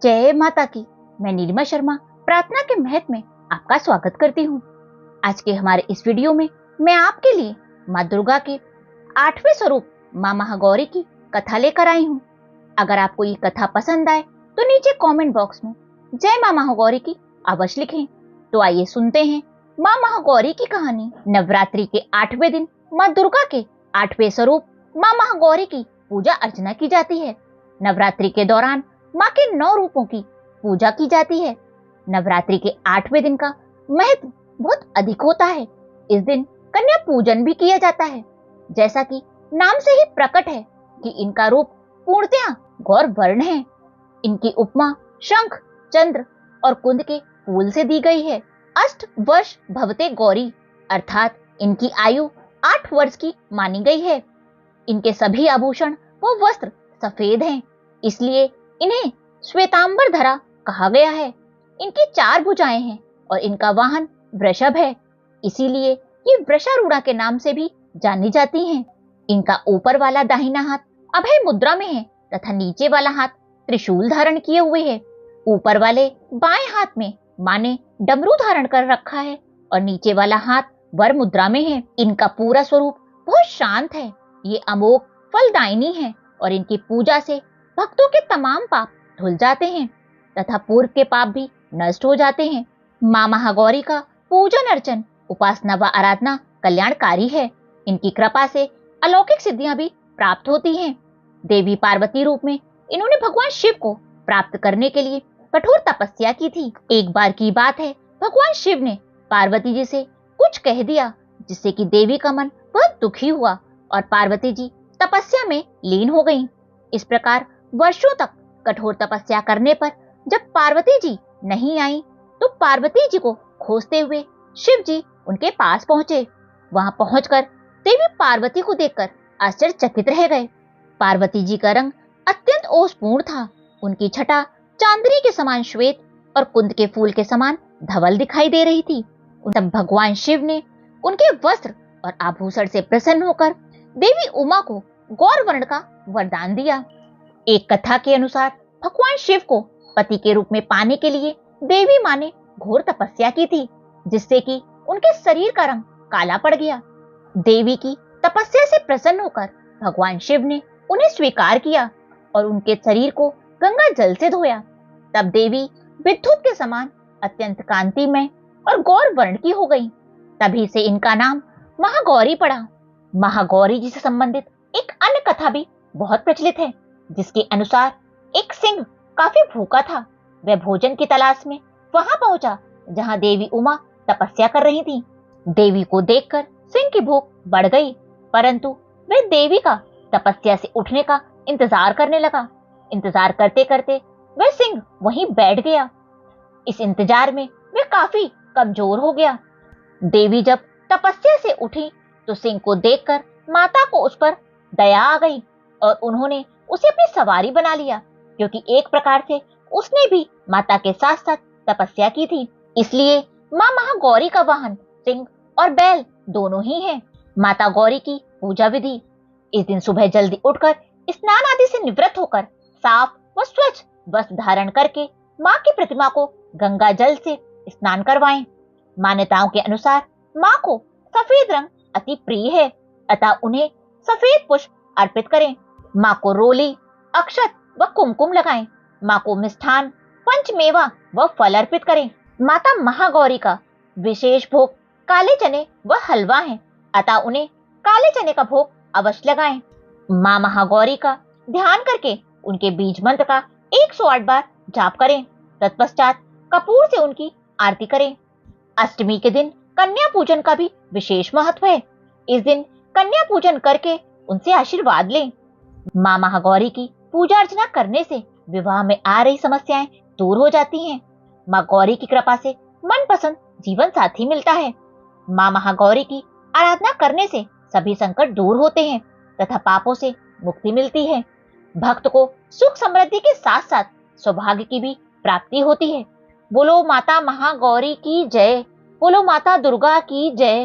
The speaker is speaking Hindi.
जय माता की। मैं नीलिमा शर्मा प्रार्थना के महत्व में आपका स्वागत करती हूँ। आज के हमारे इस वीडियो में मैं आपके लिए माँ दुर्गा के 8वें स्वरूप माँ महागौरी की कथा लेकर आई हूँ। अगर आपको ये कथा पसंद आए तो नीचे कमेंट बॉक्स में जय माँ महागौरी की अवश्य लिखें। तो आइए सुनते हैं माँ महागौरी की कहानी। नवरात्रि के 8वें दिन माँ दुर्गा के 8वें स्वरूप माँ महागौरी की पूजा अर्चना की जाती है। नवरात्रि के दौरान माँ के 9 रूपों की पूजा की जाती है। नवरात्रि के 8वें दिन का महत्व बहुत अधिक होता है। इस दिन कन्या पूजन भी किया जाता है। जैसा कि नाम से ही प्रकट है कि इनका रूप पूर्णतया गौर वर्ण है। इनकी उपमा शंख, चंद्र और कुंद के फूल से दी गई है। 8 वर्ष भवते गौरी अर्थात इनकी आयु 8 वर्ष की मानी गई है। इनके सभी आभूषण व वस्त्र सफेद हैं, इसलिए इन्हें श्वेतांबर धरा कहा गया है। इनकी 4 भुजाएं हैं और इनका वाहन वृषभ है, इसीलिए ये वृषारूढ़ा के नाम से भी जानी जाती हैं। इनका ऊपर वाला दाहिना हाथ अभय मुद्रा में है तथा नीचे वाला हाथ त्रिशूल धारण किए हुए है। ऊपर वाले बाएं हाथ में मां ने डमरू धारण कर रखा है और नीचे वाला हाथ वर मुद्रा में है। इनका पूरा स्वरूप बहुत शांत है। ये अमोघ फलदायिनी है और इनकी पूजा से भक्तों के तमाम पाप धुल जाते हैं तथा पूर्व के पाप भी नष्ट हो जाते हैं। माँ महागौरी का पूजन अर्चन, उपासना व आराधना कल्याणकारी है। इनकी कृपा से अलौकिक सिद्धियां भी प्राप्त होती हैं। देवी पार्वती रूप में इन्होंने भगवान शिव को प्राप्त करने के लिए कठोर तपस्या की थी। एक बार की बात है, भगवान शिव ने पार्वती जी से कुछ कह दिया जिससे कि देवी का मन बहुत दुखी हुआ और पार्वती जी तपस्या में लीन हो गईं। इस प्रकार वर्षों तक कठोर तपस्या करने पर जब पार्वती जी नहीं आई तो पार्वती जी को खोजते हुए शिव जी उनके पास पहुंचे। वहां पहुंचकर देवी पार्वती को देखकर आश्चर्यचकित रह गए। पार्वती जी का रंग अत्यंत ओजपूर्ण था। उनकी छटा चांदनी के समान श्वेत और कुंद के फूल के समान धवल दिखाई दे रही थी। तब भगवान शिव ने उनके वस्त्र और आभूषण से प्रसन्न होकर देवी उमा को गौर वर्ण का वरदान दिया। एक कथा के अनुसार भगवान शिव को पति के रूप में पाने के लिए देवी मां ने घोर तपस्या की थी, जिससे कि उनके शरीर का रंग काला पड़ गया। देवी की तपस्या से प्रसन्न होकर भगवान शिव ने उन्हें स्वीकार किया और उनके शरीर को गंगा जल से धोया। तब देवी विद्युत के समान अत्यंत कांतिमय और गौर वर्ण की हो गई। तभी से इनका नाम महागौरी पड़ा। महागौरी जी से संबंधित एक अन्य कथा भी बहुत प्रचलित है, जिसके अनुसार एक सिंह काफी भूखा था। वह भोजन की तलाश में वहां पहुंचा जहां देवी उमा तपस्या कर रही थी। देवी को देखकर सिंह की भूख बढ़ गई, परंतु वह देवी का तपस्या से उठने का इंतजार करने लगा। इंतजार करते करते वह सिंह वहीं बैठ गया। इस इंतजार में वह काफी कमजोर हो गया। देवी जब तपस्या से उठी तो सिंह को देखकर माता को उस पर दया आ गई और उन्होंने उसे अपनी सवारी बना लिया, क्योंकि एक प्रकार से उसने भी माता के साथ साथ तपस्या की थी। इसलिए माँ महागौरी का वाहन सिंह और बैल दोनों ही हैं। माता गौरी की पूजा विधि। इस दिन सुबह जल्दी उठकर स्नान आदि से निवृत्त होकर साफ व स्वच्छ वस्त्र धारण करके माँ की प्रतिमा को गंगा जल से स्नान करवाएं। मान्यताओं के अनुसार माँ को सफेद रंग अति प्रिय है, अतः उन्हें सफेद पुष्प अर्पित करें। माँ को रोली, अक्षत व कुमकुम लगाएं। माँ को मिष्ठान, पंचमेवा व फल अर्पित करें। माता महागौरी का विशेष भोग काले चने व हलवा है, अतः उन्हें काले चने का भोग अवश्य लगाएं। माँ महागौरी का ध्यान करके उनके बीज मंत्र का 108 बार जाप करें। तत्पश्चात कपूर से उनकी आरती करें। अष्टमी के दिन कन्या पूजन का भी विशेष महत्व है। इस दिन कन्या पूजन करके उनसे आशीर्वाद लें। माँ महागौरी की पूजा अर्चना करने से विवाह में आ रही समस्याएं दूर हो जाती हैं। माँ गौरी की कृपा से मनपसंद जीवन साथी मिलता है। माँ महागौरी की आराधना करने से सभी संकट दूर होते हैं तथा पापों से मुक्ति मिलती है। भक्त को सुख समृद्धि के साथ साथ सौभाग्य की भी प्राप्ति होती है। बोलो माता महागौरी की जय। बोलो माता दुर्गा की जय।